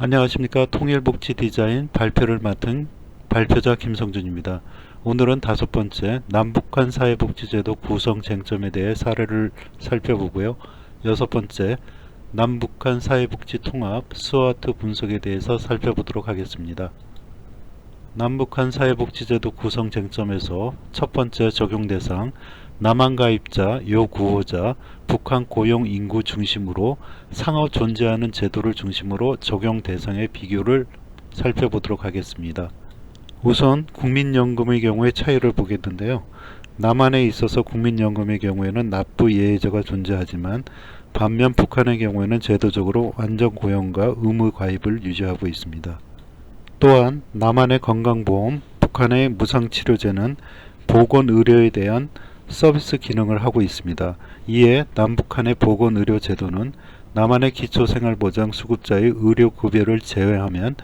안녕하십니까. 통일복지디자인 발표를 맡은 발표자 김성준입니다. 오늘은 5번째 남북한 사회복지제도 구성 쟁점에 대해 사례를 살펴보고요. 6번째 남북한 사회복지 통합 스와트 분석에 대해서 살펴보도록 하겠습니다. 남북한 사회복지제도 구성 쟁점에서 첫 번째 적용 대상 남한 가입자, 요구호자, 북한 고용 인구 중심으로 상호 존재하는 제도를 중심으로 적용 대상의 비교를 살펴보도록 하겠습니다. 우선 국민연금의 경우의 차이를 보겠는데요. 남한에 있어서 국민연금의 경우에는 납부 예외제가 존재하지만 반면 북한의 경우에는 제도적으로 완전 고용과 의무 가입을 유지하고 있습니다. 또한 남한의 건강보험, 북한의 무상치료제는 보건의료에 대한 서비스 기능을 하고 있습니다. 이에 남북한의 보건의료제도는 남한의 기초생활보장 수급자의 의료급여를 제외하면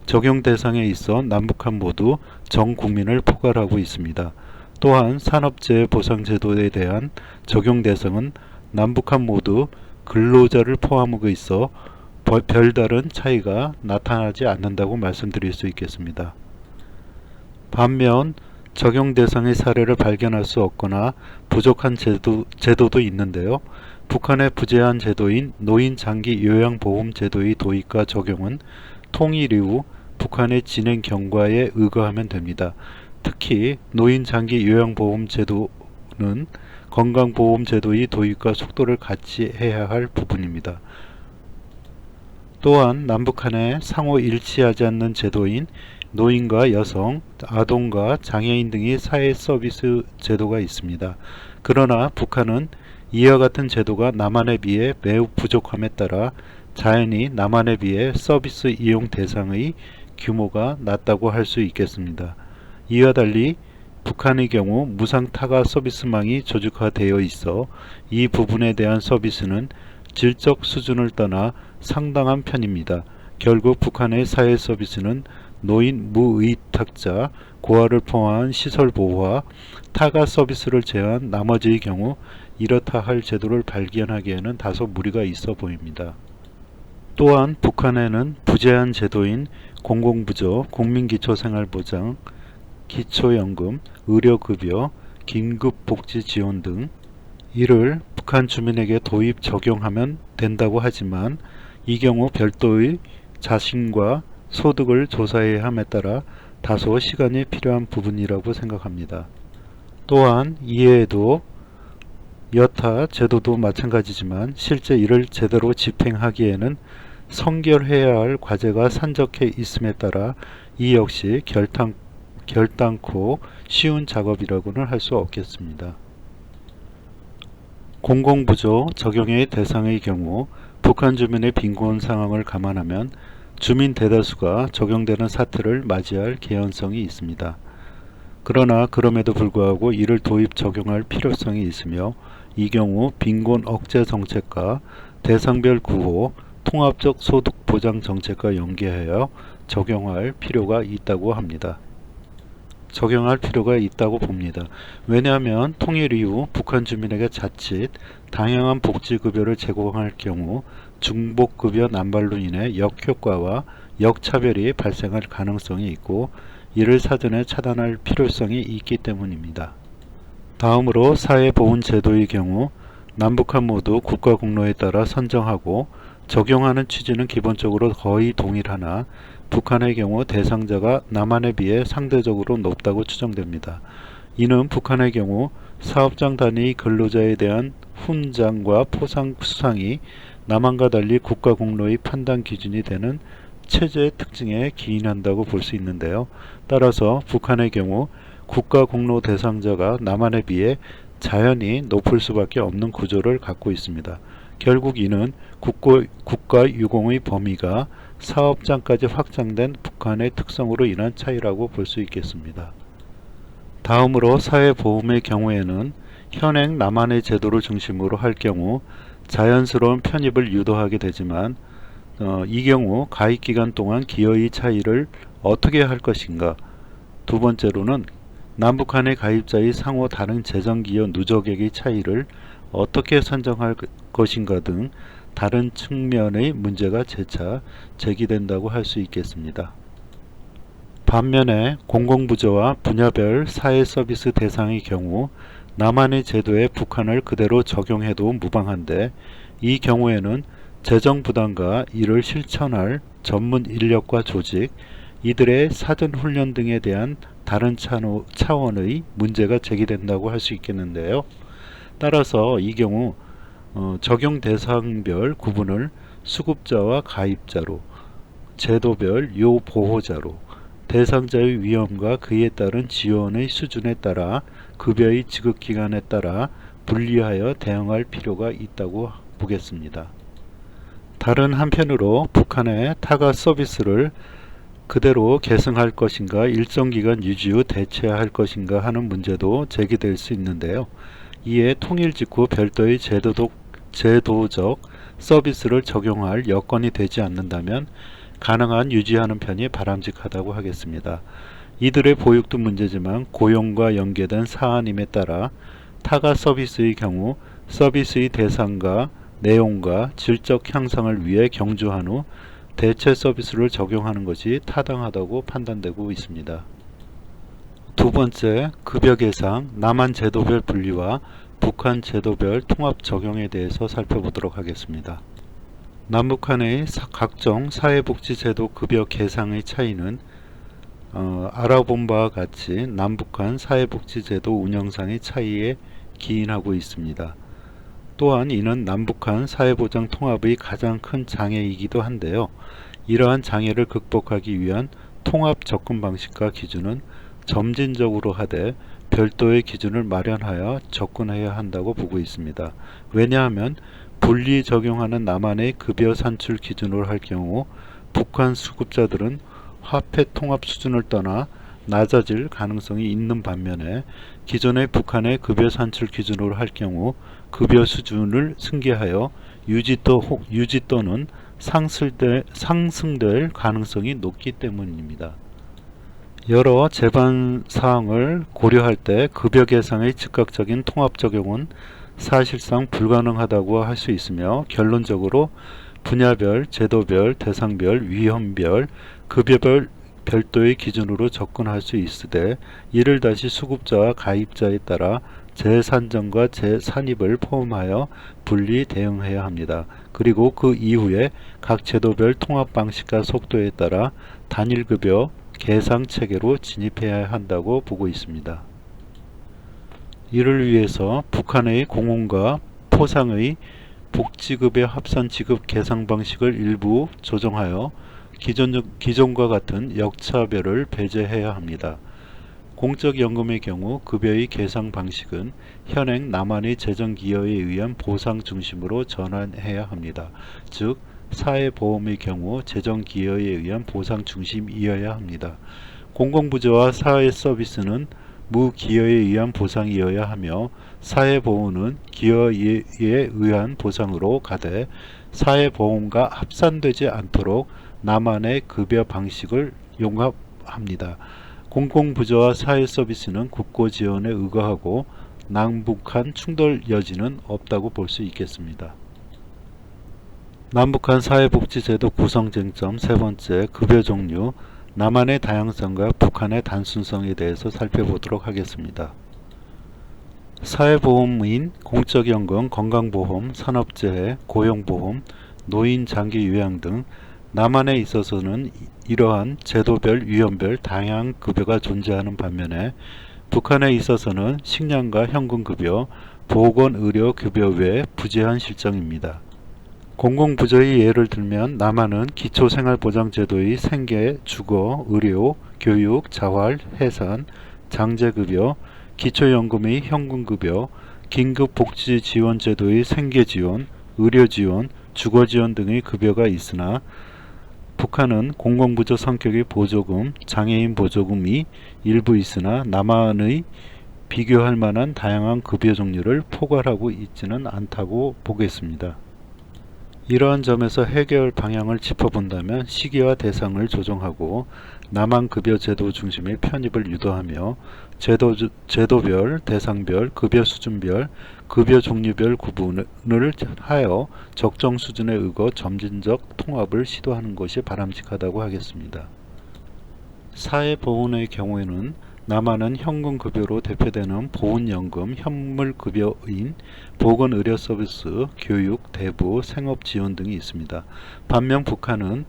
적용 대상에 있어 남북한 모두 전 국민을 포괄하고 있습니다. 또한 산업재해보상제도에 대한 적용 대상은 남북한 모두 근로자를 포함하고 있어 별다른 차이가 나타나지 않는다고 말씀드릴 수 있겠습니다. 반면 적용 대상의 사례를 발견할 수 없거나 부족한 제도도 있는데요. 북한의 부재한 제도인 노인 장기 요양보험 제도의 도입과 적용은 통일 이후 북한의 진행 경과에 의거하면 됩니다. 특히 노인 장기 요양보험 제도는 건강보험 제도의 도입과 속도를 같이 해야 할 부분입니다. 또한 남북한의 상호 일치하지 않는 제도인 노인과 여성, 아동과 장애인 등의 사회 서비스 제도가 있습니다. 그러나 북한은 이와 같은 제도가 남한에 비해 매우 부족함에 따라 자연히 남한에 비해 서비스 이용 대상의 규모가 낮다고 할 수 있겠습니다. 이와 달리 북한의 경우 무상 타가 서비스망이 조직화되어 있어 이 부분에 대한 서비스는 질적 수준을 떠나 상당한 편입니다. 결국 북한의 사회 서비스는 노인 무의탁자, 고아를 포함한 시설 보호와 타가 서비스를 제외한 나머지의 경우 이렇다 할 제도를 발견하기에는 다소 무리가 있어 보입니다. 또한 북한에는 부재한 제도인 공공부조, 국민기초생활보장, 기초연금, 의료급여, 긴급복지지원 등 이를 북한 주민에게 도입 적용하면 된다고 하지만 이 경우 별도의 자신과 소득을 조사해야 함에 따라 다소 시간이 필요한 부분이라고 생각합니다. 또한 이외에도 여타 제도도 마찬가지지만 실제 이를 제대로 집행하기에는 성결해야 할 과제가 산적해 있음에 따라 이 역시 결단코 쉬운 작업이라고는 할 수 없겠습니다. 공공부조 적용의 대상의 경우 북한 주민의 빈곤 상황을 감안하면 주민 대다수가 적용되는 사태를 맞이할 개연성이 있습니다. 그러나 그럼에도 불구하고 이를 도입 적용할 필요성이 있으며 이 경우 빈곤 억제 정책과 대상별 구호, 통합적 소득 보장 정책과 연계하여 적용할 필요가 있다고 합니다. 적용할 필요가 있다고 봅니다. 왜냐하면 통일 이후 북한 주민에게 자칫 다양한 복지급여를 제공할 경우 중복급여 남발로 인해 역효과와 역차별이 발생할 가능성이 있고 이를 사전에 차단할 필요성이 있기 때문입니다. 다음으로 사회보훈제도의 경우 남북한 모두 국가공로에 따라 선정하고 적용하는 취지는 기본적으로 거의 동일하나 북한의 경우 대상자가 남한에 비해 상대적으로 높다고 추정됩니다. 이는 북한의 경우 사업장 단위 근로자에 대한 훈장과 포상 수상이 남한과 달리 국가공로의 판단 기준이 되는 체제의 특징에 기인한다고 볼 수 있는데요. 따라서 북한의 경우 국가공로 대상자가 남한에 비해 자연히 높을 수밖에 없는 구조를 갖고 있습니다. 결국 이는 국가 유공의 범위가 사업장까지 확장된 북한의 특성으로 인한 차이라고 볼 수 있겠습니다. 다음으로 사회보험의 경우에는 현행 남한의 제도를 중심으로 할 경우 자연스러운 편입을 유도하게 되지만 이 경우 가입기간 동안 기여의 차이를 어떻게 할 것인가, 두 번째로는 남북한의 가입자의 상호 다른 재정기여 누적액의 차이를 어떻게 산정할 것인가 등 다른 측면의 문제가 재차 제기된다고 할 수 있겠습니다. 반면에 공공부조와 분야별 사회서비스 대상의 경우 남한의 제도에 북한을 그대로 적용해도 무방한데, 이 경우에는 재정부담과 이를 실천할 전문 인력과 조직, 이들의 사전 훈련 등에 대한 다른 차원의 문제가 제기된다고 할 수 있겠는데요. 따라서 이 경우 적용 대상별 구분을 수급자와 가입자로, 제도별 요보호자로, 대상자의 위험과 그에 따른 지원의 수준에 따라 급여의 지급기간에 따라 분리하여 대응할 필요가 있다고 보겠습니다. 다른 한편으로 북한의 타가 서비스를 그대로 계승할 것인가, 일정 기간 유지 후 대체할 것인가 하는 문제도 제기될 수 있는데요. 이에 통일 직후 별도의 제도적 서비스를 적용할 여건이 되지 않는다면 가능한 유지하는 편이 바람직하다고 하겠습니다. 이들의 보육도 문제지만 고용과 연계된 사안임에 따라 타가 서비스의 경우 서비스의 대상과 내용과 질적 향상을 위해 경주한 후 대체 서비스를 적용하는 것이 타당하다고 판단되고 있습니다. 두 번째, 급여 계상, 남한 제도별 분리와 북한 제도별 통합 적용에 대해서 살펴보도록 하겠습니다. 남북한의 각종 사회복지제도 급여 계상의 차이는 알아본 바와 같이 남북한 사회복지제도 운영상의 차이에 기인하고 있습니다. 또한 이는 남북한 사회보장 통합의 가장 큰 장애이기도 한데요. 이러한 장애를 극복하기 위한 통합 접근 방식과 기준은 점진적으로 하되 별도의 기준을 마련하여 접근해야 한다고 보고 있습니다. 왜냐하면 분리 적용하는 남한의 급여 산출 기준으로 할 경우 북한 수급자들은 화폐 통합 수준을 떠나 낮아질 가능성이 있는 반면에 기존의 북한의 급여 산출 기준으로 할 경우 급여 수준을 승계하여 유지 또는 상승될 가능성이 높기 때문입니다. 여러 제반 사항을 고려할 때 급여 계상의 즉각적인 통합 적용은 사실상 불가능하다고 할 수 있으며, 결론적으로 분야별, 제도별, 대상별, 위험별, 급여별 별도의 기준으로 접근할 수 있으되 이를 다시 수급자와 가입자에 따라 재산정과 재산입을 포함하여 분리 대응해야 합니다. 그리고 그 이후에 각 제도별 통합 방식과 속도에 따라 단일급여 계상 체계로 진입해야 한다고 보고 있습니다. 이를 위해서 북한의 공원과 포상의 복지급여 합산 지급 계상 방식을 일부 조정하여 기존과 같은 역차별을 배제해야 합니다. 공적연금의 경우 급여의 계상 방식은 현행 남한의 재정기여에 의한 보상 중심으로 전환해야 합니다. 즉 사회보험의 경우 재정기여에 의한 보상 중심이어야 합니다. 공공부조와 사회서비스는 무기여에 의한 보상이어야 하며 사회보험은 기여에 의한 보상으로 가되 사회보험과 합산되지 않도록 남한의 급여 방식을 용합합니다. 공공부조와 사회서비스는 국고지원에 의거하고 남북한 충돌 여지는 없다고 볼 수 있겠습니다. 남북한 사회복지제도 구성쟁점 세 번째, 급여 종류, 남한의 다양성과 북한의 단순성에 대해서 살펴보도록 하겠습니다. 사회보험인 공적연금, 건강보험, 산업재해, 고용보험, 노인 장기 요양 등 남한에 있어서는 이러한 제도별, 위험별 다양한 급여가 존재하는 반면에 북한에 있어서는 식량과 현금급여, 보건의료급여 외 부재한 실정입니다. 공공부조의 예를 들면 남한은 기초생활보장제도의 생계, 주거, 의료, 교육, 자활, 해산, 장제급여, 기초연금의 현금급여, 긴급복지지원제도의 생계지원, 의료지원, 주거지원 등의 급여가 있으나 북한은 공공부조 성격의 보조금, 장애인 보조금이 일부 있으나 남한의 비교할 만한 다양한 급여 종류를 포괄하고 있지는 않다고 보겠습니다. 이러한 점에서 해결 방향을 짚어본다면 시기와 대상을 조정하고 남한급여 제도 중심의 편입을 유도하며 제도별, 대상별, 급여 수준별, 급여 종류별 구분을 하여 적정 수준에 의거 점진적 통합을 시도하는 것이 바람직하다고 하겠습니다. 사회보훈의 경우에는 남한은 현금급여로 대표되는 보훈연금, 현물급여인, 보건의료서비스, 교육, 대부, 생업지원 등이 있습니다. 반면 북한은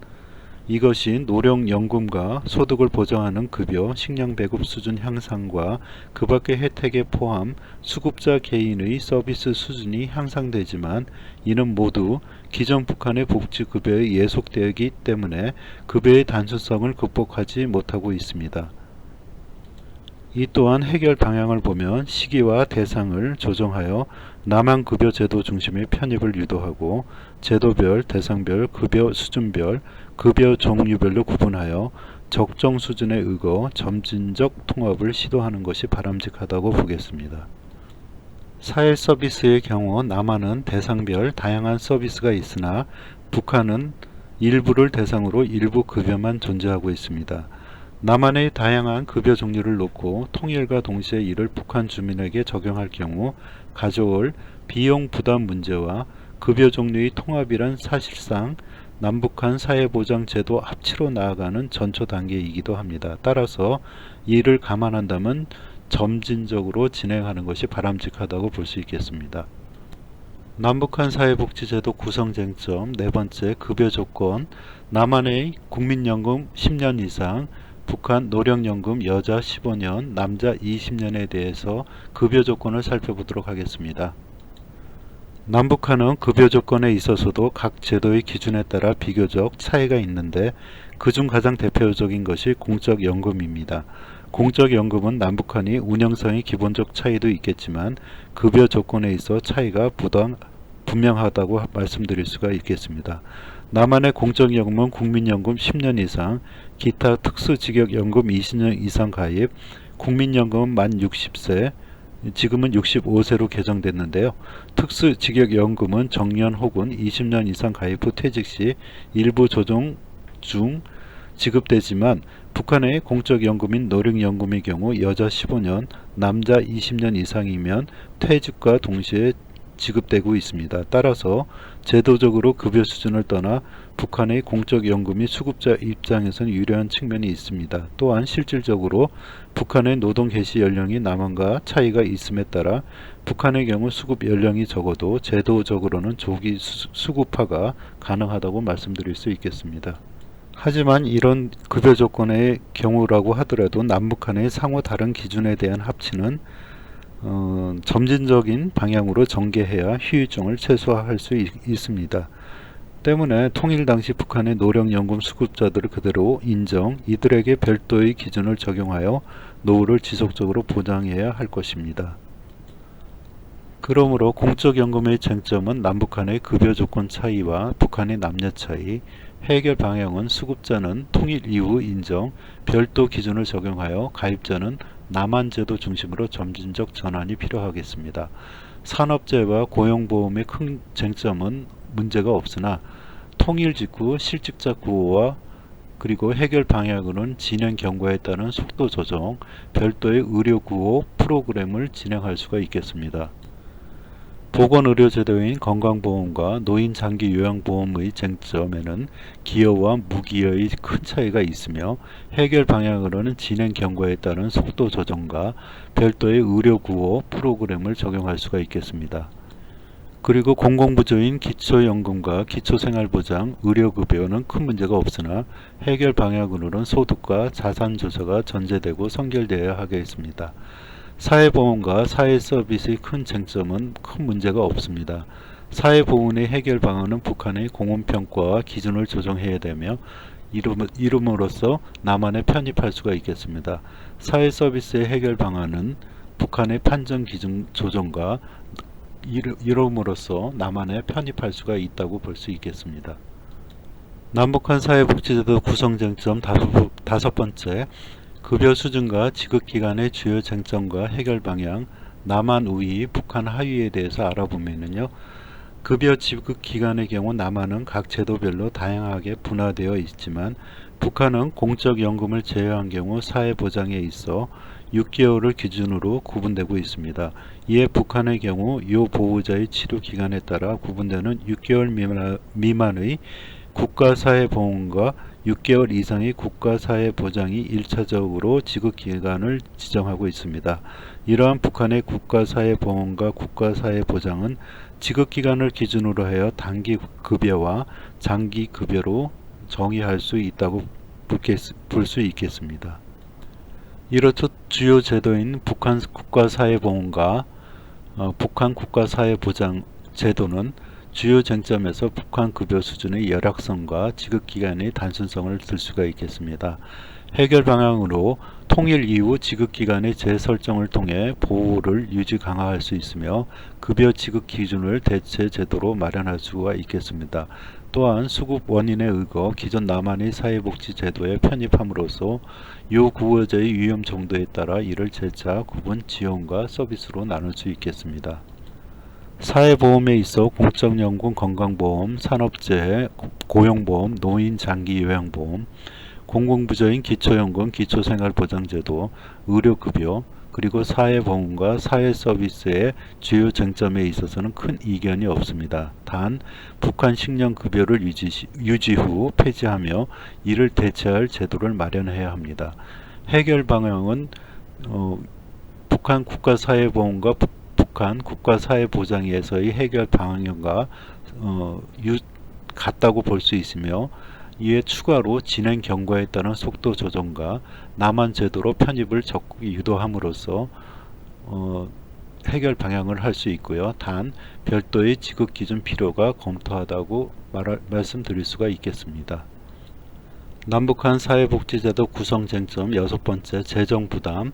이것이 노령연금과 소득을 보장하는 급여, 식량배급 수준 향상과 그 밖의 혜택에 포함 수급자 개인의 서비스 수준이 향상되지만 이는 모두 기존 북한의 복지급여에 예속되기 때문에 급여의 단순성을 극복하지 못하고 있습니다. 이 또한 해결 방향을 보면 시기와 대상을 조정하여 남한급여 제도 중심의 편입을 유도하고 제도별, 대상별, 급여 수준별, 급여 종류별로 구분하여 적정 수준에 의거 점진적 통합을 시도하는 것이 바람직하다고 보겠습니다. 사회 서비스의 경우 남한은 대상별 다양한 서비스가 있으나 북한은 일부를 대상으로 일부 급여만 존재하고 있습니다. 남한의 다양한 급여 종류를 놓고 통일과 동시에 이를 북한 주민에게 적용할 경우 가져올 비용 부담 문제와 급여 종류의 통합이란 사실상 남북한 사회보장제도 합치로 나아가는 전초 단계이기도 합니다. 따라서 이를 감안한다면 점진적으로 진행하는 것이 바람직하다고 볼 수 있겠습니다. 남북한 사회복지제도 구성 쟁점 네 번째, 급여 조건. 남한의 국민연금 10년 이상, 북한 노령연금 여자 15년, 남자 20년에 대해서 급여 조건을 살펴보도록 하겠습니다. 남북한은 급여 조건에 있어서도 각 제도의 기준에 따라 비교적 차이가 있는데 그중 가장 대표적인 것이 공적연금입니다. 공적연금은 남북한이 운영상의 기본적 차이도 있겠지만 급여 조건에 있어 차이가 분명하다고 말씀드릴 수가 있겠습니다. 남한의 공적연금은 국민연금 10년 이상, 기타 특수직역연금 20년 이상 가입, 국민연금은 만 60세, 지금은 65세로 개정됐는데요. 특수직역연금은 정년 혹은 20년 이상 가입 후 퇴직 시 일부 조정 중 지급되지만 북한의 공적연금인 노령연금의 경우 여자 15년, 남자 20년 이상이면 퇴직과 동시에 지급되고 있습니다. 따라서 제도적으로 급여 수준을 떠나 북한의 공적연금이 수급자 입장에서는 유리한 측면이 있습니다. 또한 실질적으로 북한의 노동 개시 연령이 남한과 차이가 있음에 따라 북한의 경우 수급 연령이 적어도 제도적으로는 조기 수급화가 가능하다고 말씀드릴 수 있겠습니다. 하지만 이런 급여 조건의 경우라고 하더라도 남북한의 상호 다른 기준에 대한 합치는 점진적인 방향으로 전개해야 휴유증을 최소화할 수 있습니다. 때문에 통일 당시 북한의 노령연금 수급자들을 그대로 인정, 이들에게 별도의 기준을 적용하여 노후를 지속적으로 보장해야 할 것입니다. 그러므로 공적연금의 쟁점은 남북한의 급여 조건 차이와 북한의 남녀 차이, 해결 방향은 수급자는 통일 이후 인정, 별도 기준을 적용하여 가입자는 남한제도 중심으로 점진적 전환이 필요하겠습니다. 산업재해와 고용보험의 큰 쟁점은 문제가 없으나 통일 직후 실직자 구호와 그리고 해결 방향으로는 진행 경과에 따른 속도 조정, 별도의 의료 구호 프로그램을 진행할 수가 있겠습니다. 보건의료제도인 건강보험과 노인장기요양보험의 쟁점에는 기여와 무기여의 큰 차이가 있으며 해결 방향으로는 진행 경과에 따른 속도 조정과 별도의 의료구호 프로그램을 적용할 수가 있겠습니다. 그리고 공공부조인 기초연금과 기초생활보장, 의료급여는 큰 문제가 없으나 해결 방향으로는 소득과 자산조사가 전제되고 선결되어야 하겠습니다. 사회보험과 사회서비스의 큰 쟁점은 큰 문제가 없습니다. 사회보험의 해결 방안은 북한의 공원평가와 기준을 조정해야 되며 이름으로써 남한에 편입할 수가 있겠습니다. 사회서비스의 해결 방안은 북한의 판정 기준 조정과 이름으로써 남한에 편입할 수가 있다고 볼 수 있겠습니다. 남북한 사회복지제도 구성 쟁점 다섯 번째, 급여 수준과 지급기간의 주요 쟁점과 해결 방향, 남한 우위, 북한 하위에 대해서 알아보면요. 급여 지급 기간의 경우 남한은 각 제도별로 다양하게 분화되어 있지만 북한은 공적연금을 제외한 경우 사회보장에 있어 6개월을 기준으로 구분되고 있습니다. 이에 북한의 경우 요 보호자의 치료 기간에 따라 구분되는 6개월 미만의 국가사회보험과 6개월 이상의 국가사회보장이 1차적으로 지급기간을 지정하고 있습니다. 이러한 북한의 국가사회보험과 국가사회보장은 지급기간을 기준으로 하여 단기급여와 장기급여로 정의할 수 있다고 볼 수 있겠습니다. 이렇듯 주요 제도인 북한 국가사회보험과 북한 국가사회보장 제도는 주요 쟁점에서 북한 급여 수준의 열악성과 지급기간의 단순성을 들 수가 있겠습니다. 해결 방향으로 통일 이후 지급기간의 재설정을 통해 보호를 유지 강화할 수 있으며 급여 지급 기준을 대체 제도로 마련할 수가 있겠습니다. 또한 수급 원인에 의거 기존 남한의 사회복지 제도에 편입함으로써 요 구호자의 위험 정도에 따라 이를 재차 구분 지원과 서비스로 나눌 수 있겠습니다. 사회보험에 있어 공적연금, 건강보험, 산업재해, 고용보험, 노인 장기요양보험, 공공부처인 기초연금, 기초생활보장제도, 의료급여, 그리고 사회보험과 사회서비스의 주요 쟁점에 있어서는 큰 이견이 없습니다. 단 북한 식량급여를 유지 후 폐지하며 이를 대체할 제도를 마련해야 합니다. 해결 방향은 북한 국가사회보험과 북한 국가사회보장에서의 해결 방향과 같다고 볼 수 있으며 이에 추가로 진행 경과에 따른 속도 조정과 남한 제도로 편입을 적극 유도함으로써 해결 방향을 할 수 있고요. 단 별도의 지급 기준 필요가 검토하다고 말씀드릴 수가 있겠습니다. 남북한 사회복지제도 구성 쟁점 6번째 재정부담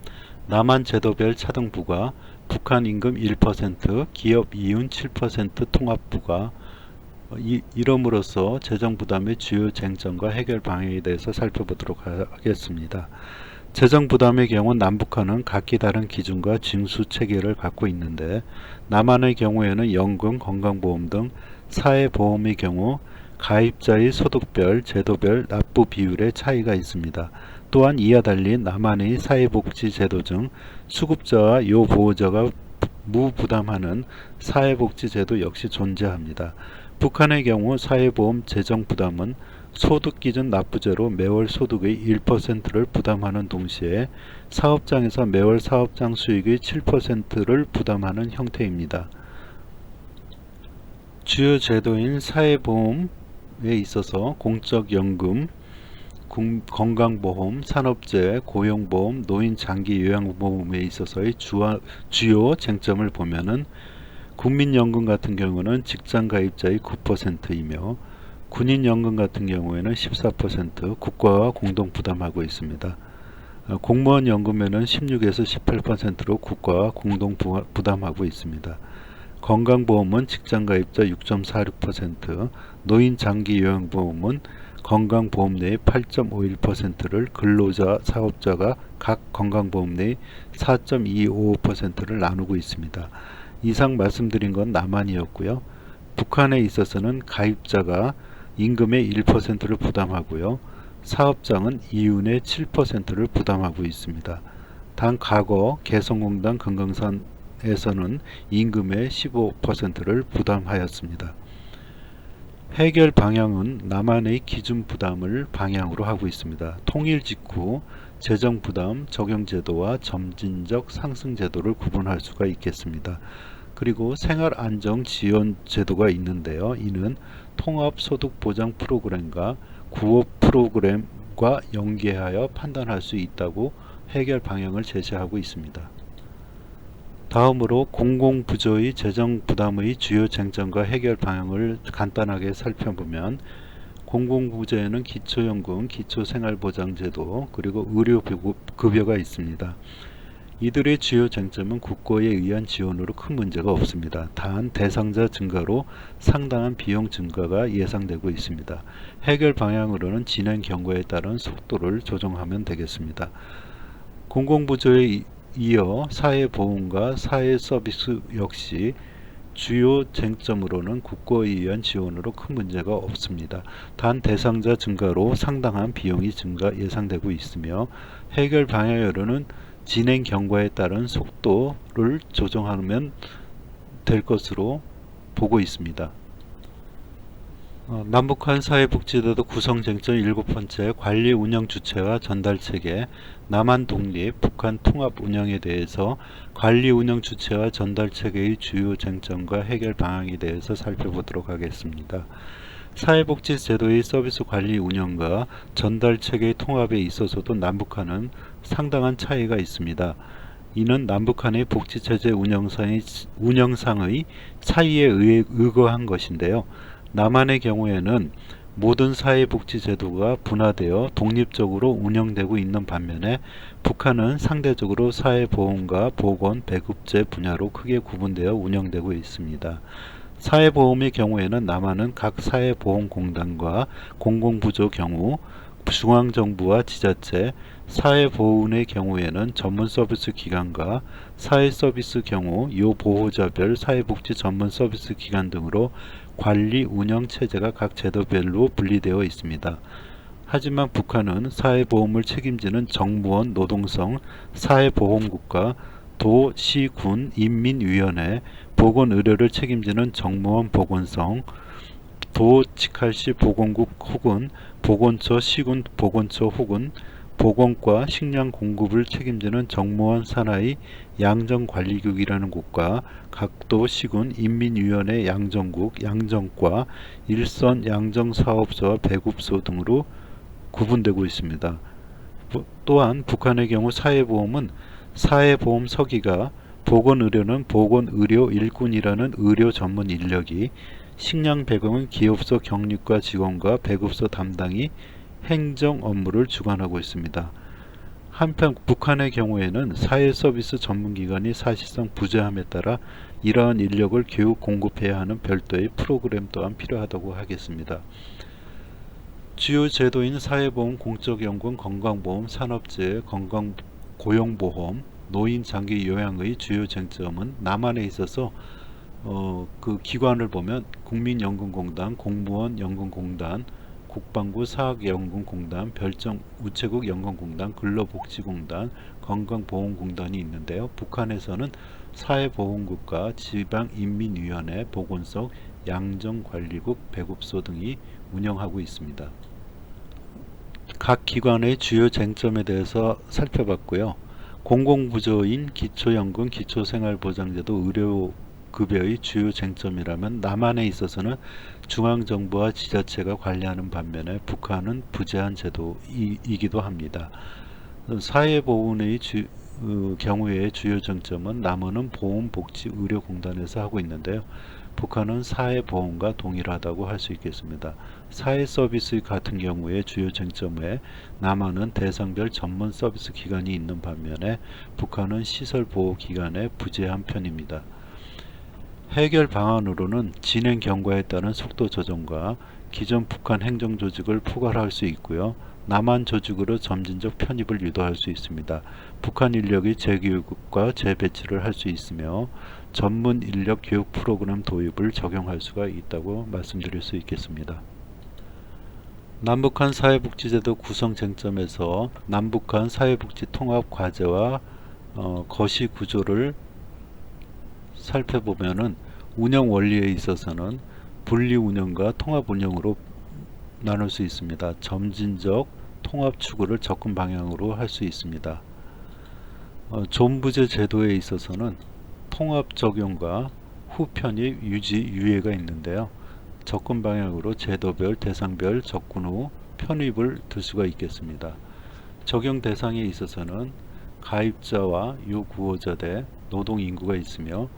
남한 제도별 차등부과 북한 임금 1% 기업 이윤 7% 통합부가 이름으로써 재정부담의 주요 쟁점과 해결 방향에 대해서 살펴보도록 하겠습니다. 재정부담의 경우 남북한은 각기 다른 기준과 징수 체계를 갖고 있는데 남한의 경우에는 연금, 건강보험 등 사회보험의 경우 가입자의 소득별, 제도별 납부 비율의 차이가 있습니다. 또한 이와 달리 남한의 사회복지제도 중 수급자와 요 보호자가 무부담하는 사회복지제도 역시 존재합니다. 북한의 경우 사회보험 재정부담은 소득기준 납부제로 매월 소득의 1%를 부담하는 동시에 사업장에서 매월 사업장 수익의 7%를 부담하는 형태입니다. 주요 제도인 사회보험에 있어서 공적연금, 건강보험, 산업재해, 고용보험, 노인 장기요양보험에 있어서의 주요 쟁점을 보면은 국민연금 같은 경우는 직장가입자의 9%이며 군인연금 같은 경우에는 14% 국가가 공동 부담하고 있습니다. 공무원연금에는 16에서 18%로 국가가 공동 부담하고 있습니다. 건강보험은 직장가입자 6.46%, 노인장기요양보험은 건강보험 내의 8.51%를 근로자, 사업자가 각 건강보험 내의 4.25%를 나누고 있습니다. 이상 말씀드린 건 남한이었고요. 북한에 있어서는 가입자가 임금의 1%를 부담하고요. 사업장은 이윤의 7%를 부담하고 있습니다. 단 과거 개성공단 금강산에서는 임금의 15%를 부담하였습니다. 해결 방향은 남한의 기준 부담을 방향으로 하고 있습니다. 통일 직후 재정부담 적용제도와 점진적 상승제도를 구분할 수가 있겠습니다. 그리고 생활안정지원제도가 있는데요. 이는 통합소득보장 프로그램과 구업 프로그램과 연계하여 판단할 수 있다고 해결 방향을 제시하고 있습니다. 다음으로 공공부조의 재정부담의 주요 쟁점과 해결 방향을 간단하게 살펴보면 공공부조에는 기초연금, 기초생활보장제도, 그리고 의료급여가 있습니다. 이들의 주요 쟁점은 국고에 의한 지원으로 큰 문제가 없습니다. 단 대상자 증가로 상당한 비용 증가가 예상되고 있습니다. 해결 방향으로는 진행 경과에 따른 속도를 조정하면 되겠습니다. 공공부조에 이어 사회보험과 사회서비스 역시 주요 쟁점으로는 국고에 의한 지원으로 큰 문제가 없습니다. 단 대상자 증가로 상당한 비용이 예상되고 있으며 해결 방향으로는 진행 경과에 따른 속도를 조정하면 될 것으로 보고 있습니다. 남북한 사회복지제도 구성 쟁점 7번째, 관리 운영 주체와 전달 체계, 남한 독립, 북한 통합 운영에 대해서 관리 운영 주체와 전달 체계의 주요 쟁점과 해결 방향에 대해서 살펴보도록 하겠습니다. 사회복지제도의 서비스 관리 운영과 전달 체계의 통합에 있어서도 남북한은 상당한 차이가 있습니다. 이는 남북한의 복지체제 운영상의 차이에 의거한 것인데요. 남한의 경우에는 모든 사회복지제도가 분화되어 독립적으로 운영되고 있는 반면에 북한은 상대적으로 사회보험과 보건, 배급제 분야로 크게 구분되어 운영되고 있습니다. 사회보험의 경우에는 남한은 각 사회보험공단과 공공부조 경우 중앙정부와 지자체, 사회보훈의 경우에는 전문서비스 기관과 사회서비스 경우 요 보호자별 사회복지 전문서비스 기관 등으로 관리 운영 체제가 각 제도별로 분리되어 있습니다. 하지만 북한은 사회보험을 책임지는 정무원, 노동성, 사회보험국가, 도, 시, 군, 인민위원회, 보건의료를 책임지는 정무원, 보건성, 도, 직할시, 보건국 혹은 보건처, 시군, 보건처 혹은 보건과 식량 공급을 책임지는 정무원 산하의 양정관리국이라는 국가, 각도, 시군, 인민위원회, 양정국, 양정과, 일선 양정사업소와 배급소 등으로 구분되고 있습니다. 또한 북한의 경우 사회보험은 사회보험 서기가, 보건의료는 보건의료 일꾼이라는 의료 전문 인력이, 식량 배급은 기업소 경력과 직원과 배급소 담당이 행정 업무를 주관하고 있습니다. 한편 북한의 경우에는 사회서비스 전문기관이 사실상 부재함에 따라 이러한 인력을 교육 공급해야 하는 별도의 프로그램 또한 필요하다고 하겠습니다. 주요 제도인 사회보험, 공적연금, 건강보험, 산업재해, 고용보험, 노인, 장기 요양의 주요 쟁점은 남한에 있어서 그 기관을 보면 국민연금공단, 공무원연금공단, 국방부 사학연금공단, 별정 우체국 연금공단, 근로복지공단, 건강보험공단이 있는데요. 북한에서는 사회보험국가, 지방인민위원회, 보건소, 양정관리국, 배급소 등이 운영하고 있습니다. 각 기관의 주요 쟁점에 대해서 살펴봤고요. 공공부조인 기초연금, 기초생활보장제도, 의료급여의 주요 쟁점이라면 남한에 있어서는 중앙정부와 지자체가 관리하는 반면에 북한은 부재한 제도이기도 합니다. 사회보훈의 경우의 주요 쟁점은 남한은 보험복지의료공단에서 하고 있는데요. 북한은 사회보험과 동일하다고 할 수 있겠습니다. 사회서비스 같은 경우의 주요 쟁점에 남한은 대상별 전문 서비스 기관이 있는 반면에 북한은 시설보호기관에 부재한 편입니다. 해결 방안으로는 진행 경과에 따른 속도 조정과 기존 북한 행정조직을 포괄할 수 있고요. 남한 조직으로 점진적 편입을 유도할 수 있습니다. 북한 인력의 재교육과 재배치를 할 수 있으며 전문 인력 교육 프로그램 도입을 적용할 수가 있다고 말씀드릴 수 있겠습니다. 남북한 사회복지제도 구성 쟁점에서 남북한 사회복지 통합 과제와 거시 구조를 살펴보면은 운영 원리에 있어서는 분리 운영과 통합 운영으로 나눌 수 있습니다. 점진적 통합 추구를 접근 방향으로 할 수 있습니다. 존부제 제도에 있어서는 통합 적용과 후편입, 유지, 유예가 있는데요. 접근 방향으로 제도별, 대상별 접근 후 편입을 들 수가 있겠습니다. 적용 대상에 있어서는 가입자와 요구호자 대 노동인구가 있으며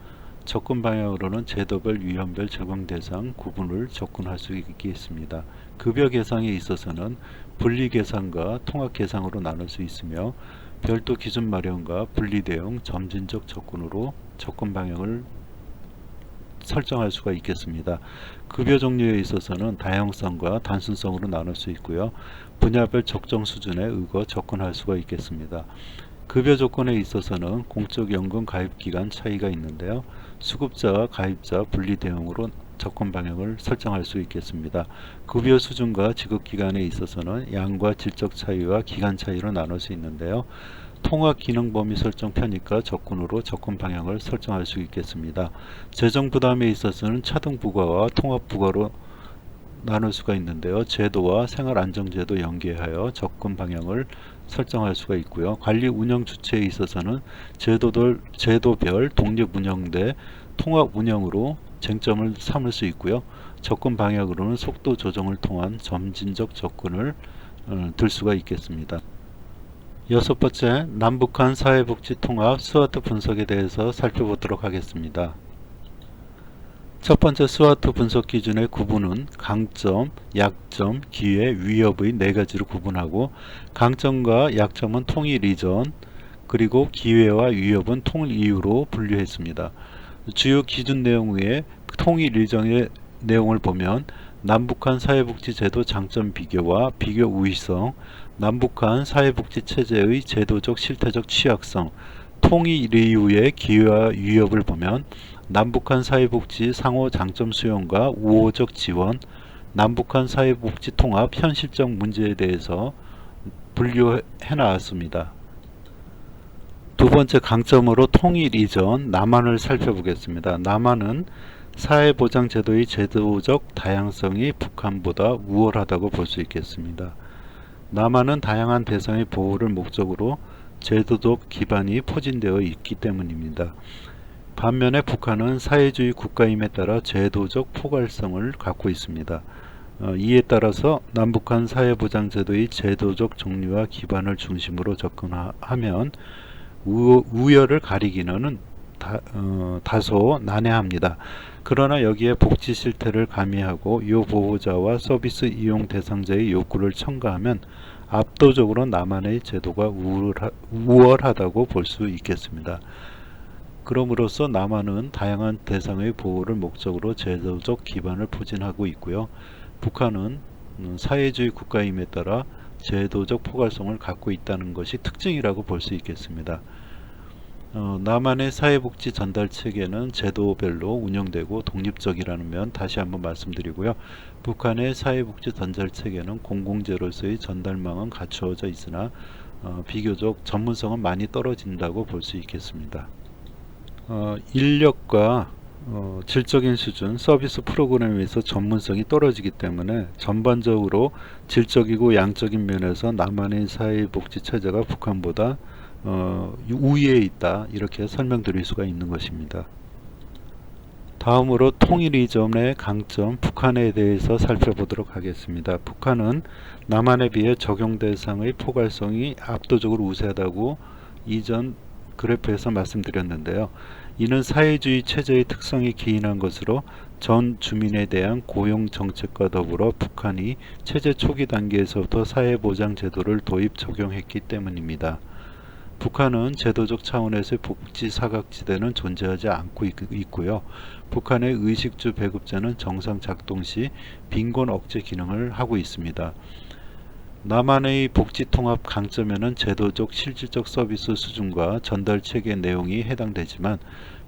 접근 방향으로는 제도별, 유형별 적용 대상 구분을 접근할 수 있겠습니다. 급여 계상에 있어서는 분리 계상과 통합 계상으로 나눌 수 있으며 별도 기준 마련과 분리 대응, 점진적 접근으로 접근 방향을 설정할 수가 있겠습니다. 급여 종류에 있어서는 다양성과 단순성으로 나눌 수 있고요. 분야별 적정 수준에 의거 접근할 수가 있겠습니다. 급여 조건에 있어서는 공적연금 가입기간 차이가 있는데요. 수급자와 가입자 분리 대응으로 접근 방향을 설정할 수 있겠습니다. 급여 수준과 지급 기간에 있어서는 양과 질적 차이와 기간 차이로 나눌 수 있는데요. 통합 기능 범위 설정 편입과 접근으로 접근 방향을 설정할 수 있겠습니다. 재정 부담에 있어서는 차등 부과와 통합 부과로 나눌 수가 있는데요. 제도와 생활안정제도 연계하여 접근 방향을 설정할 수가 있고요. 관리 운영 주체에 있어서는 제도별 독립 운영대 통합 운영으로 쟁점을 삼을 수 있고요. 접근 방향으로는 속도 조정을 통한 점진적 접근을 들 수가 있겠습니다. 여섯 번째, 남북한 사회복지 통합 스와트 분석에 대해서 살펴보도록 하겠습니다. 첫 번째 스와트 분석 기준의 구분은 강점, 약점, 기회, 위협의 네 가지로 구분하고 강점과 약점은 통일 이전, 그리고 기회와 위협은 통일 이후로 분류했습니다. 주요 기준 내용 외에 통일 이전의 내용을 보면 남북한 사회복지제도 장점 비교와 비교 우위성, 남북한 사회복지체제의 제도적 실태적 취약성, 통일 이후의 기회와 위협을 보면 남북한 사회복지 상호 장점 수용과 우호적 지원, 남북한 사회복지 통합 현실적 문제에 대해서 분류해 나왔습니다. 두 번째 강점으로 통일 이전 남한을 살펴보겠습니다. 남한은 사회보장제도의 제도적 다양성이 북한보다 우월하다고 볼 수 있겠습니다. 남한은 다양한 대상의 보호를 목적으로 제도적 기반이 포진되어 있기 때문입니다. 반면에 북한은 사회주의 국가임에 따라 제도적 포괄성을 갖고 있습니다. 이에 따라서 남북한 사회보장제도의 제도적 종류와 기반을 중심으로 접근하면 우열을 가리기는 다소 난해합니다. 그러나 여기에 복지 실태를 가미하고 요 보호자와 서비스 이용 대상자의 욕구를 첨가하면 압도적으로 남한의 제도가 우월하다고 볼 수 있겠습니다. 그럼으로써 남한은 다양한 대상의 보호를 목적으로 제도적 기반을 포진하고 있고요. 북한은 사회주의 국가임에 따라 제도적 포괄성을 갖고 있다는 것이 특징이라고 볼 수 있겠습니다. 남한의 사회복지 전달 체계는 제도별로 운영되고 독립적이라는 면 다시 한번 말씀드리고요. 북한의 사회복지 전달 체계는 공공재로서의 전달망은 갖추어져 있으나 비교적 전문성은 많이 떨어진다고 볼 수 있겠습니다. 인력과 질적인 수준, 서비스 프로그램에서 전문성이 떨어지기 때문에 전반적으로 질적이고 양적인 면에서 남한의 사회복지 체제가 북한보다 우위에 있다, 이렇게 설명드릴 수가 있는 것입니다. 다음으로 통일 이전의 강점, 북한에 대해서 살펴보도록 하겠습니다. 북한은 남한에 비해 적용 대상의 포괄성이 압도적으로 우세하다고 이전 그래프에서 말씀드렸는데요. 이는 사회주의 체제의 특성이 기인한 것으로 전 주민에 대한 고용 정책과 더불어 북한이 체제 초기 단계에서부터 사회보장 제도를 도입 적용했기 때문입니다. 북한은 제도적 차원에서의 복지 사각지대는 존재하지 않고 있고요. 북한의 의식주 배급제는 정상 작동 시 빈곤 억제 기능을 하고 있습니다. 남한의 복지통합 강점에는 제도적 실질적 서비스 수준과 전달 체계 내용이 해당되지만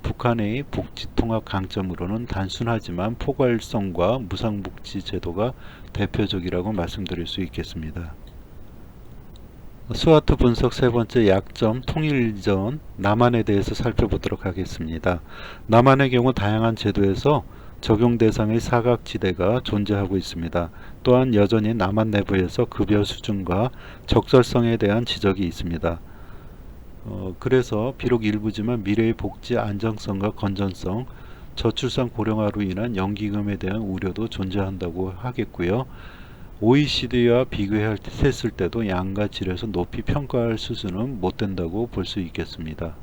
북한의 복지통합 강점으로는 단순하지만 포괄성과 무상복지 제도가 대표적이라고 말씀드릴 수 있겠습니다. 스와트 분석 세 번째 약점, 통일 이전 남한에 대해서 살펴보도록 하겠습니다. 남한의 경우 다양한 제도에서 적용 대상의 사각지대가 존재하고 있습니다. 또한 여전히 남한 내부에서 급여 수준과 적절성에 대한 지적이 있습니다. 그래서 비록 일부지만 미래의 복지 안정성과 건전성, 저출산 고령화로 인한 연기금에 대한 우려도 존재한다고 하겠고요. OECD와 비교했을 때도 양과 질에서 높이 평가할 수준은 못 된다고 볼 수 있겠습니다.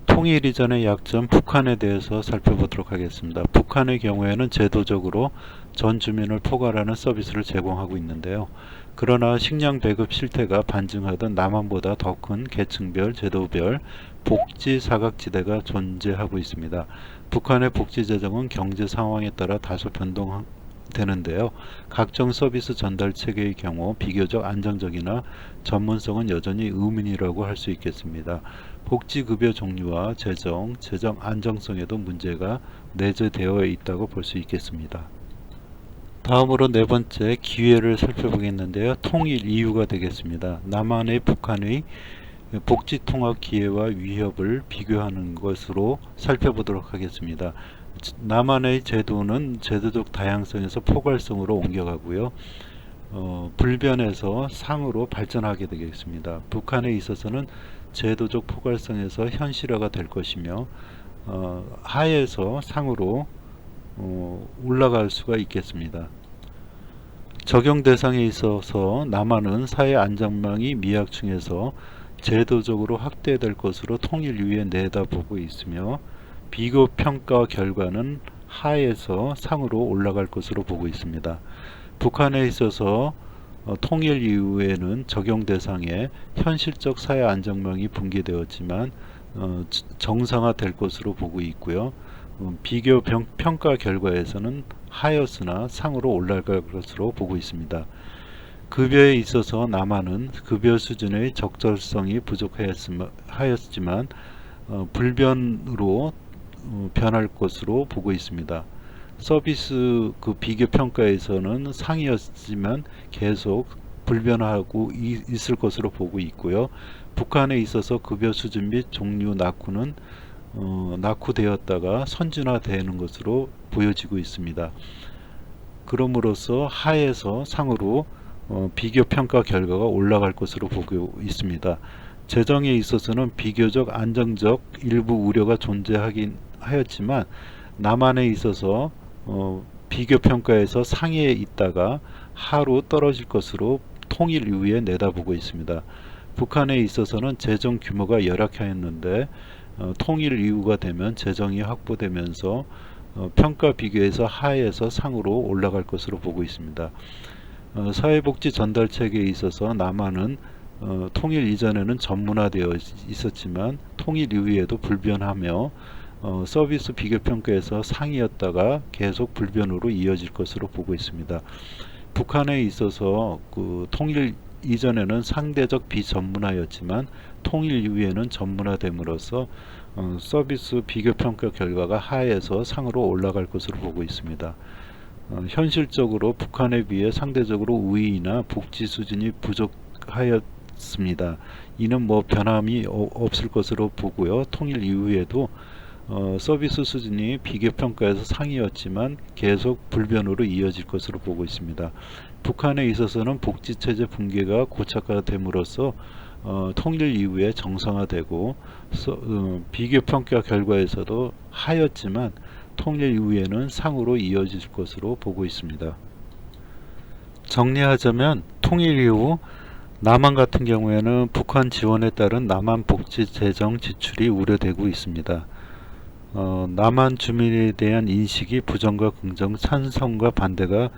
통일 이전의 약점, 북한에 대해서 살펴보도록 하겠습니다. 북한의 경우에는 제도적으로 전 주민을 포괄하는 서비스를 제공하고 있는데요. 그러나 식량 배급 실태가 반증하던 남한보다 더 큰 계층별, 제도별 복지 사각지대가 존재하고 있습니다. 북한의 복지 재정은 경제 상황에 따라 다소 변동하고 되는데요. 각종 서비스 전달 체계의 경우 비교적 안정적이나 전문성은 여전히 의문이라고 할 수 있겠습니다. 복지급여 종류와 재정 안정성에도 문제가 내재되어 있다고 볼 수 있겠습니다. 다음으로 네 번째 기회를 살펴보겠는데요. 통일 이유가 되겠습니다. 남한의 북한의 복지 통합 기회와 위협을 비교하는 것으로 살펴보도록 하겠습니다. 남한의 제도는 제도적 다양성에서 포괄성으로 옮겨가고요. 불변에서 상으로 발전하게 되겠습니다. 북한에 있어서는 제도적 포괄성에서 현실화가 될 것이며 하에서 상으로 올라갈 수가 있겠습니다. 적용 대상에 있어서 남한은 사회 안전망이 미약층에서 제도적으로 확대될 것으로 통일 이후에 내다보고 있으며 비교 평가 결과는 하에서 상으로 올라갈 것으로 보고 있습니다. 북한에 있어서 통일 이후에는 적용 대상에 현실적 사회 안정망이 붕괴되었지만 정상화될 것으로 보고 있고요. 비교 평가 결과에서는 하였으나 상으로 올라갈 것으로 보고 있습니다. 급여에 있어서 남한은 급여 수준의 적절성이 부족하였지만 불변으로 변할 것으로 보고 있습니다. 서비스 비교 평가에서는 상이었지만 계속 불변하고 있을 것으로 보고 있고요. 북한에 있어서 급여 수준 및 종류 낙후는 낙후되었다가 선진화되는 것으로 보여지고 있습니다. 그럼으로써 하에서 상으로 비교 평가 결과가 올라갈 것으로 보고 있습니다. 재정에 있어서는 비교적 안정적 일부 우려가 존재하긴 하였지만 남한에 있어서 비교 평가에서 상위에 있다가 하로 떨어질 것으로 통일 이후에 내다보고 있습니다. 북한에 있어서는 재정 규모가 열악하였는데 통일 이후가 되면 재정이 확보되면서 평가 비교에서 하에서 상으로 올라갈 것으로 보고 있습니다. 사회복지 전달 체계에 있어서 남한은 통일 이전에는 전문화되어 있었지만 통일 이후에도 불변하며 서비스 비교 평가에서 상이었다가 계속 불변으로 이어질 것으로 보고 있습니다. 북한에 있어서 통일 이전에는 상대적 비전문화였지만 통일 이후에는 전문화됨으로써 서비스 비교 평가 결과가 하에서 상으로 올라갈 것으로 보고 있습니다. 현실적으로 북한에 비해 상대적으로 우위나 복지 수준이 부족하였습니다. 이는 변함이 없을 것으로 보고요. 통일 이후에도 서비스 수준이 비교 평가에서 상이었지만 계속 불변으로 이어질 것으로 보고 있습니다. 북한에 있어서는 복지체제 붕괴가 고착화됨으로써 통일 이후에 정상화되고 비교 평가 결과에서도 하였지만 통일 이후에는 상으로 이어질 것으로 보고 있습니다. 정리하자면 통일 이후 남한 같은 경우에는 북한 지원에 따른 남한 복지 재정 지출이 우려되고 있습니다. 남한 주민에 대한 인식이 부정과 긍정, 찬성과 반대가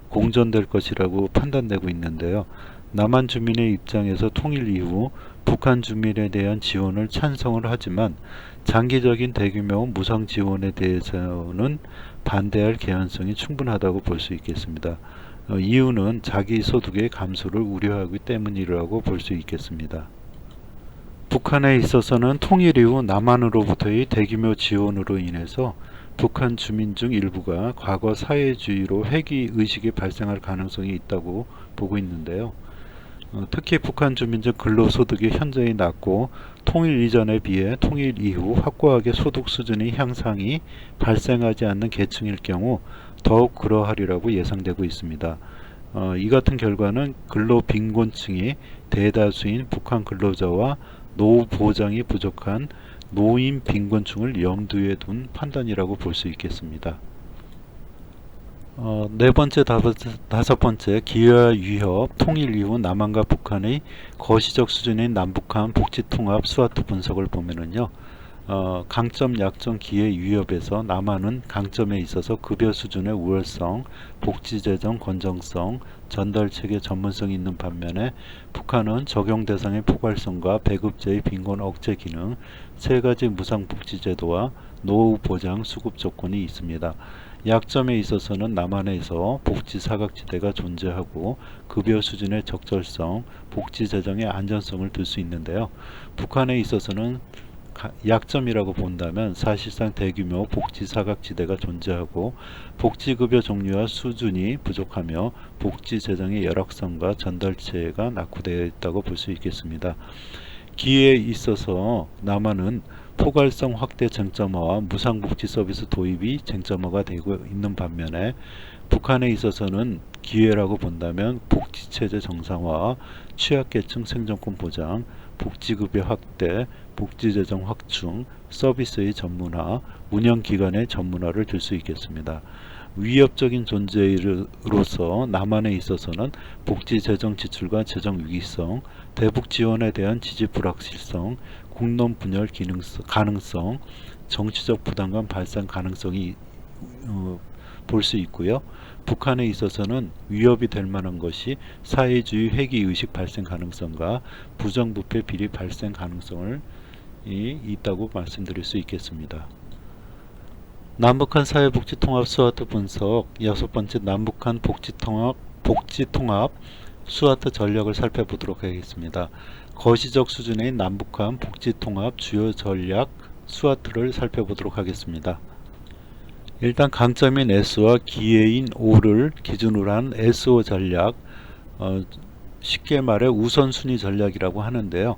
공존될 것이라고 판단되고 있는데요. 남한 주민의 입장에서 통일 이후 북한 주민에 대한 지원을 찬성을 하지만 장기적인 대규모 무상 지원에 대해서는 반대할 개연성이 충분하다고 볼 수 있겠습니다. 이유는 자기 소득의 감소를 우려하기 때문이라고 볼 수 있겠습니다. 북한에 있어서는 통일 이후 남한으로부터의 대규모 지원으로 인해서 북한 주민 중 일부가 과거 사회주의로 회귀 의식이 발생할 가능성이 있다고 보고 있는데요. 특히 북한 주민 중 근로소득이 현저히 낮고 통일 이전에 비해 통일 이후 확고하게 소득 수준의 향상이 발생하지 않는 계층일 경우 더욱 그러하리라고 예상되고 있습니다. 이 같은 결과는 근로 빈곤층이 대다수인 북한 근로자와 노후 보장이 부족한 노인 빈곤층을 염두에 둔 판단이라고 볼 수 있겠습니다. 네 번째, 다섯 번째 기회와 위협, 통일 이후 남한과 북한의 거시적 수준인 남북한 복지통합 스와트 분석을 보면은요, 강점, 약점, 기회, 위협에서 남한은 강점에 있어서 급여 수준의 우월성, 복지재정 건정성, 전달체계 전문성이 있는 반면에 북한은 적용 대상의 포괄성과 배급제의 빈곤 억제 기능, 세 가지 무상복지제도와 노후 보장 수급 조건이 있습니다. 약점에 있어서는 남한에서 복지 사각지대가 존재하고 급여 수준의 적절성, 복지 재정의 안전성을 들 수 있는데요. 북한에 있어서는 약점이라고 본다면 사실상 대규모 복지 사각지대가 존재하고 복지급여 종류와 수준이 부족하며 복지 재정의 열악성과 전달체가 낙후되어 있다고 볼 수 있겠습니다. 기회에 있어서 남한은 포괄성 확대 쟁점화와 무상복지 서비스 도입이 쟁점화가 되고 있는 반면에 북한에 있어서는 기회라고 본다면 복지체제 정상화, 취약계층 생존권 보장, 복지급여 확대, 복지재정 확충, 서비스의 전문화, 운영기관의 전문화를 들 수 있겠습니다. 위협적인 존재로서 남한에 있어서는 복지재정 지출과 재정 위기성, 대북 지원에 대한 지지 불확실성, 국론 분열 가능성, 정치적 부담감 발생 가능성이 볼 수 있고요. 북한에 있어서는 위협이 될 만한 것이 사회주의 회귀의식 발생 가능성과 부정부패 비리 발생 가능성이 있다고 말씀드릴 수 있겠습니다. 남북한 사회복지 통합 스와트 분석, 6번째 남북한 복지 통합 스와트 전략을 살펴보도록 하겠습니다. 거시적 수준의 남북한 복지 통합 주요 전략 스와트를 살펴보도록 하겠습니다. 일단 강점인 S와 기회인 O를 기준으로 한 SO 전략, 쉽게 말해 우선순위 전략이라고 하는데요.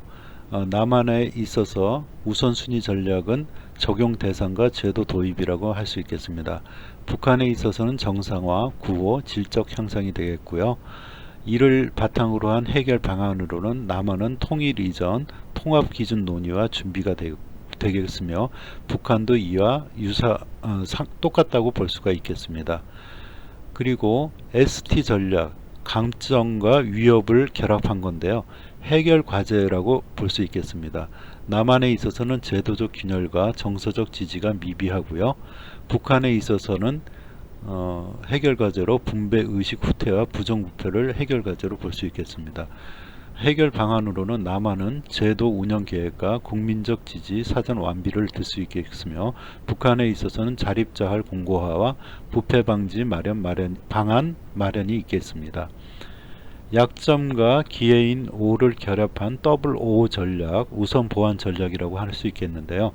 남한에 있어서 우선순위 전략은 적용 대상과 제도 도입이라고 할 수 있겠습니다. 북한에 있어서는 정상화, 구호, 질적 향상이 되겠고요. 이를 바탕으로 한 해결 방안으로는 남한은 통일 이전 통합 기준 논의와 준비가 되겠으며 북한도 이와 똑같다고 볼 수가 있겠습니다. 그리고 ST 전략, 강점과 위협을 결합한 건데요. 해결 과제라고 볼 수 있겠습니다. 남한에 있어서는 제도적 균열과 정서적 지지가 미비하고요. 북한에 있어서는 해결 과제로 분배 의식 후퇴와 부정부패를 해결 과제로 볼 수 있겠습니다. 해결 방안으로는 남한은 제도 운영 계획과 국민적 지지, 사전 완비를 들 수 있겠으며 북한에 있어서는 자립자활 공고화와 부패 방지 방안 마련이 있겠습니다. 약점과 기회인 O를 결합한 더블 O 전략, 우선 보완 전략이라고 할 수 있겠는데요.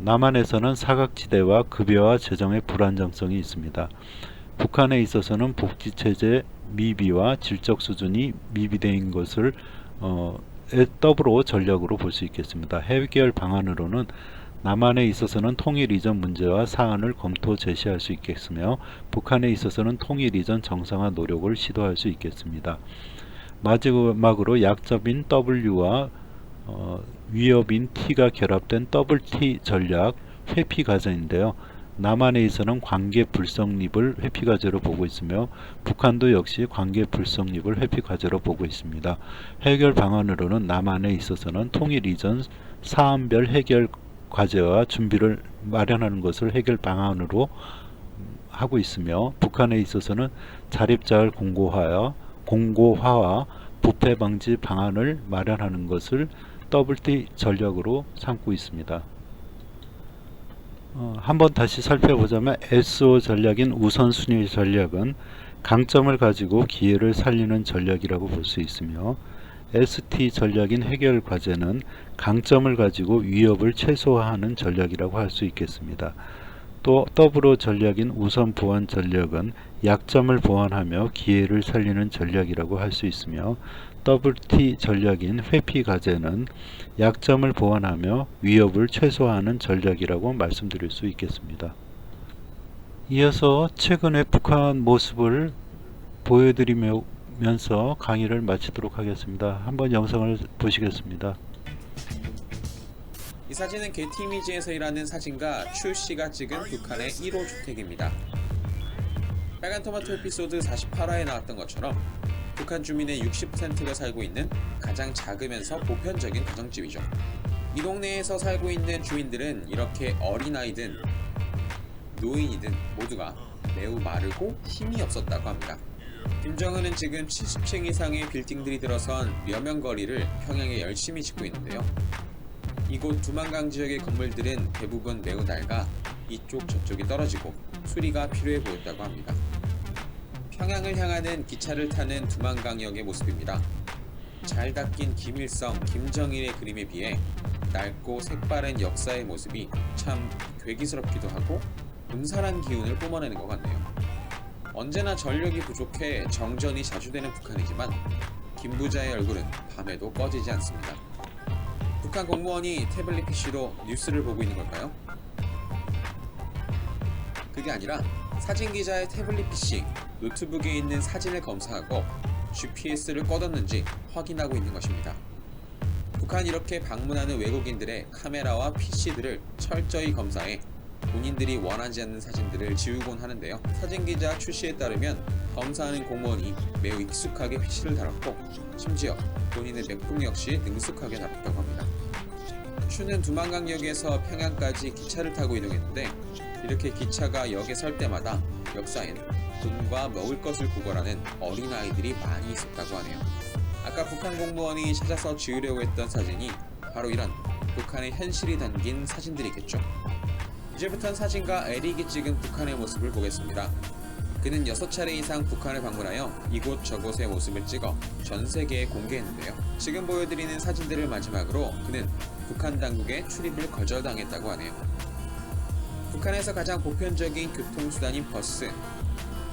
남한에서는 사각지대와 급여와 재정의 불안정성이 있습니다. 북한에 있어서는 복지체제 미비와 질적 수준이 미비된 것을 더블 O 전략으로 볼 수 있겠습니다. 해결 방안으로는 남한에 있어서는 통일 이전 문제와 사안을 검토 제시할 수 있겠으며 북한에 있어서는 통일 이전 정상화 노력을 시도할 수 있겠습니다. 마지막으로 약점인 W와 위협인 T가 결합된 더블 T 전략 회피 과제인데요. 남한에 있어서는 관계 불성립을 회피 과제로 보고 있으며 북한도 역시 관계 불성립을 회피 과제로 보고 있습니다. 해결 방안으로는 남한에 있어서는 통일 이전 사안별 해결 과제와 준비를 마련하는 것을 해결 방안으로 하고 있으며 북한에 있어서는 자립자활 공고화와 부패 방지 방안을 마련하는 것을 WT 전략으로 삼고 있습니다. 한번 다시 살펴보자면 SO 전략인 우선순위 전략은 강점을 가지고 기회를 살리는 전략이라고 볼 수 있으며 ST 전략인 해결 과제는 강점을 가지고 위협을 최소화하는 전략이라고 할 수 있겠습니다. 또 더블O 전략인 우선 보완 전략은 약점을 보완하며 기회를 살리는 전략이라고 할 수 있으며 WT 전략인 회피 과제는 약점을 보완하며 위협을 최소화하는 전략이라고 말씀드릴 수 있겠습니다. 이어서 최근의 북한 모습을 보여드리면서 강의를 마치도록 하겠습니다. 한번 영상을 보시겠습니다. 이 사진은 게티 이미지에서 일하는 사진가 추씨가 찍은 북한의 1호 주택입니다. 빨간 토마토 에피소드 48화에 나왔던 것처럼 북한 주민의 60%가 살고 있는 가장 작으면서 보편적인 가정집이죠. 이 동네에서 살고 있는 주민들은 이렇게 어린아이든 노인이든 모두가 매우 마르고 힘이 없었다고 합니다. 김정은은 지금 70층 이상의 빌딩들이 들어선 려명거리를 평양에 열심히 짓고 있는데요. 이곳 두만강 지역의 건물들은 대부분 매우 낡아 이쪽 저쪽이 떨어지고 수리가 필요해 보였다고 합니다. 평양을 향하는 기차를 타는 두만강역의 모습입니다. 잘 닦인 김일성, 김정일의 그림에 비해 낡고 색바른 역사의 모습이 참 괴기스럽기도 하고 음산한 기운을 뿜어내는 것 같네요. 언제나 전력이 부족해 정전이 자주 되는 북한이지만 김부자의 얼굴은 밤에도 꺼지지 않습니다. 북한 공무원이 태블릿 PC로 뉴스를 보고 있는 걸까요? 그게 아니라 사진 기자의 태블릿 PC, 노트북에 있는 사진을 검사하고 GPS를 꺼뒀는지 확인하고 있는 것입니다. 북한 이렇게 방문하는 외국인들의 카메라와 PC들을 철저히 검사해 본인들이 원하지 않는 사진들을 지우곤 하는데요. 사진기자 추 씨에 따르면 검사하는 공무원이 매우 익숙하게 PC를 다뤘고 심지어 본인의 맥북 역시 능숙하게 다뤘다고 합니다. 추는 두만강역에서 평양까지 기차를 타고 이동했는데 이렇게 기차가 역에 설 때마다 역사엔 돈과 먹을 것을 구걸하는 어린아이들이 많이 있었다고 하네요. 아까 북한 공무원이 찾아서 지으려고 했던 사진이 바로 이런 북한의 현실이 담긴 사진들이겠죠. 이제부턴 사진가 에릭이 찍은 북한의 모습을 보겠습니다. 그는 6차례 이상 북한을 방문하여 이곳저곳의 모습을 찍어 전 세계에 공개했는데요. 지금 보여드리는 사진들을 마지막으로 그는 북한 당국의 출입을 거절당했다고 하네요. 북한에서 가장 보편적인 교통수단인 버스.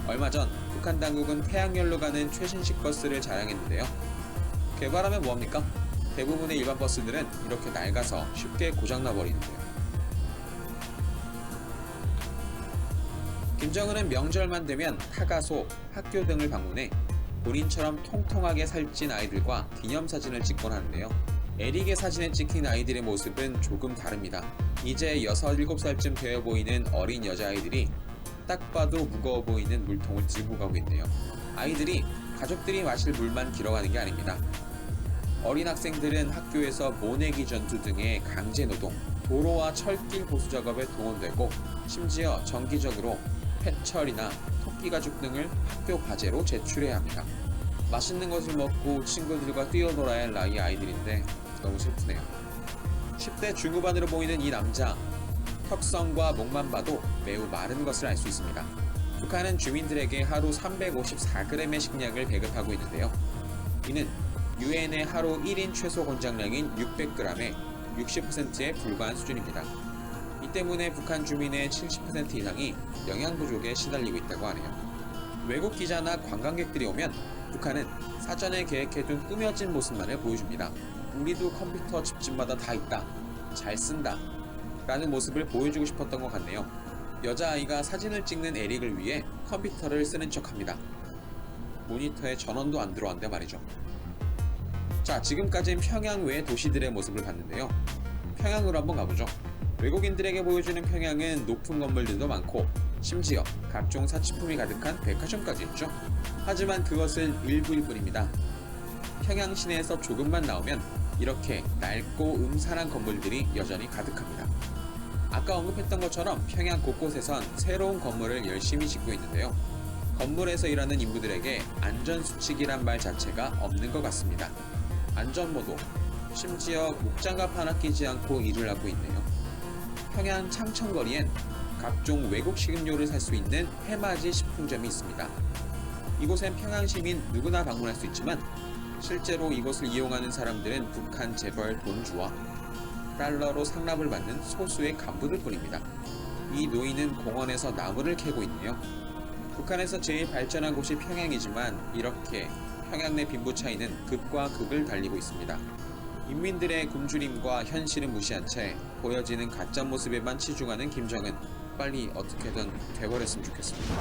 얼마 전 북한 당국은 태양열로 가는 최신식 버스를 자랑했는데요. 개발하면 뭐합니까? 대부분의 일반 버스들은 이렇게 낡아서 쉽게 고장나 버리는데요. 김정은은 명절만 되면 타가소, 학교 등을 방문해 본인처럼 통통하게 살찐 아이들과 기념사진을 찍곤 하는데요. 에릭의 사진에 찍힌 아이들의 모습은 조금 다릅니다. 이제 6, 7살쯤 되어 보이는 어린 여자아이들이 딱 봐도 무거워 보이는 물통을 들고 가고 있네요. 아이들이 가족들이 마실 물만 길어가는 게 아닙니다. 어린 학생들은 학교에서 모내기 전투 등의 강제노동, 도로와 철길 보수 작업에 동원되고 심지어 정기적으로 폐철이나 토끼가죽 등을 학교 과제로 제출해야 합니다. 맛있는 것을 먹고 친구들과 뛰어놀아야 할 나이의 아이들인데 너무 슬프네요. 10대 중후반으로 보이는 이 남자, 턱선과 목만 봐도 매우 마른 것을 알 수 있습니다. 북한은 주민들에게 하루 354g의 식량을 배급하고 있는데요. 이는 유엔의 하루 1인 최소 권장량인 600g의 60%에 불과한 수준입니다. 이 때문에 북한 주민의 70% 이상이 영양 부족에 시달리고 있다고 하네요. 외국 기자나 관광객들이 오면 북한은 사전에 계획해둔 꾸며진 모습만을 보여줍니다. 우리도 컴퓨터 집집마다 다 있다, 잘 쓴다 라는 모습을 보여주고 싶었던 것 같네요. 여자아이가 사진을 찍는 에릭을 위해 컴퓨터를 쓰는 척합니다. 모니터에 전원도 안 들어왔는데 말이죠. 자, 지금까지는 평양 외 도시들의 모습을 봤는데요. 평양으로 한번 가보죠. 외국인들에게 보여주는 평양은 높은 건물들도 많고 심지어 각종 사치품이 가득한 백화점까지 있죠. 하지만 그것은 일부일 뿐입니다. 평양 시내에서 조금만 나오면 이렇게 낡고 음산한 건물들이 여전히 가득합니다. 아까 언급했던 것처럼 평양 곳곳에선 새로운 건물을 열심히 짓고 있는데요. 건물에서 일하는 인부들에게 안전수칙이란 말 자체가 없는 것 같습니다. 안전모도, 심지어 목장갑 하나 끼지 않고 일을 하고 있네요. 평양 창천거리엔 각종 외국 식음료를 살 수 있는 해맞이 식품점이 있습니다. 이곳엔 평양 시민 누구나 방문할 수 있지만 실제로 이곳을 이용하는 사람들은 북한 재벌 돈주와 달러로 상납을 받는 소수의 간부들 뿐입니다. 이 노인은 공원에서 나무를 캐고 있네요. 북한에서 제일 발전한 곳이 평양이지만 이렇게 평양 내 빈부 차이는 극과 극을 달리고 있습니다. 인민들의 굶주림과 현실을 무시한 채 보여지는 가짜 모습에만 치중하는 김정은, 빨리 어떻게든 돼버렸으면 좋겠습니다.